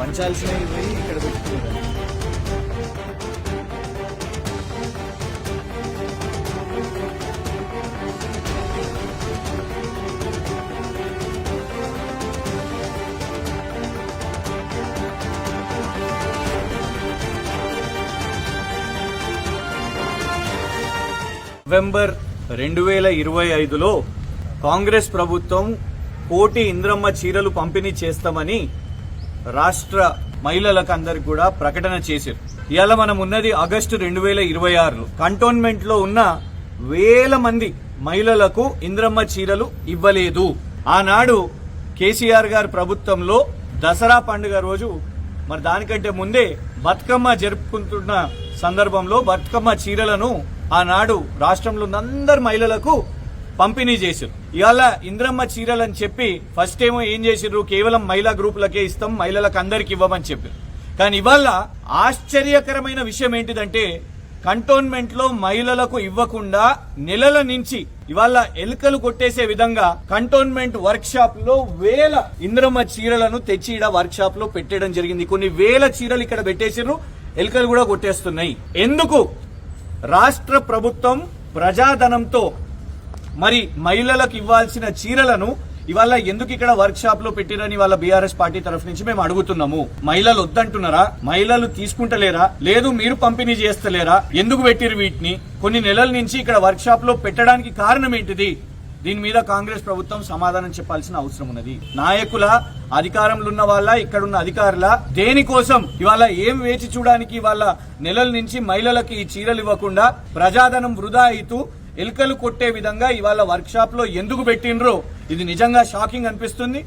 పంచాల్సినవి పోయి ఇక్కడ పెట్టుకున్నారు. నవంబర్ 2025లో కాంగ్రెస్ ప్రభుత్వం కోటి ఇంద్రమ్మ చీరలు పంపిణీ చేస్తామని రాష్ట్ర మహిళలకు అందరికి కూడా ప్రకటన చేశారు. ఇవాళ మనం ఉన్నది ఆగస్టు 2026లో కంటోన్మెంట్ లో ఉన్న వేల మంది మహిళలకు ఇంద్రమ్మ చీరలు ఇవ్వలేదు. ఆనాడు కేసీఆర్ గారి ప్రభుత్వంలో దసరా పండుగ రోజు మరి దానికంటే ముందే బతుకమ్మ జరుపుకుంటున్న సందర్భంలో బతుకమ్మ చీరలను ఆనాడు రాష్ట్రంలో ఉన్న అందరు మహిళలకు పంపిణీ చేశారు. ఇవాళ ఇంద్రమ్మ చీరలని చెప్పి ఫస్ట్ ఏమో ఏం చేసిర్రు, కేవలం మహిళా గ్రూపులకే ఇస్తాం, మహిళలకు అందరికి ఇవ్వమని చెప్పారు. కానీ ఇవాళ ఆశ్చర్యకరమైన విషయం ఏంటిదంటే కంటోన్మెంట్ లో మహిళలకు ఇవ్వకుండా నెలల నుంచి ఇవాళ ఎలుకలు కొట్టేసే విధంగా కంటోన్మెంట్ వర్క్ షాప్ లో వేల ఇంద్రమ్మ చీరలను తెచ్చి ఇక్కడ వర్క్ షాప్ లో పెట్టడం జరిగింది. కొన్ని వేల చీరలు ఇక్కడ పెట్టేసిర్రు, ఎలుకలు కూడా కొట్టేస్తున్నాయి. ఎందుకు? రాష్ట్ర ప్రభుత్వం ప్రజాధనంతో మరి మహిళలకు ఇవ్వాల్సిన చీరలను ఇవాళ ఎందుకు ఇక్కడ వర్క్ షాప్ లో పెట్టిరని వాళ్ళ బీఆర్ఎస్ పార్టీ తరఫు నుంచి మేము అడుగుతున్నాము. మహిళలు వద్దంటున్నారా? మహిళలు తీసుకుంటలేరా? లేదు మీరు పంపిణీ చేస్తలేరా? ఎందుకు పెట్టిరు వీటిని? కొన్ని నెలల నుంచి ఇక్కడ వర్క్ షాప్ లో పెట్టడానికి కారణం ఏంటిది? దీని మీద కాంగ్రెస్ ప్రభుత్వం సమాధానం చెప్పాల్సిన అవసరం ఉన్నది. నాయకుల, అధికారంలో ఉన్న వాళ్ళ, ఇక్కడున్న అధికారుల దేనికోసం ఇవాళ ఏం వేచి చూడడానికి వాళ్ళ నెలల నుంచి మహిళలకి ఈ చీరలు ఇవ్వకుండా ప్రజాధనం వృధా అయితూ ఎలుకలు కొట్టే విధంగా ఇవాళ వర్క్ షాప్ లో ఎందుకు పెట్టినరో ఇది నిజంగా షాకింగ్ అనిపిస్తుంది.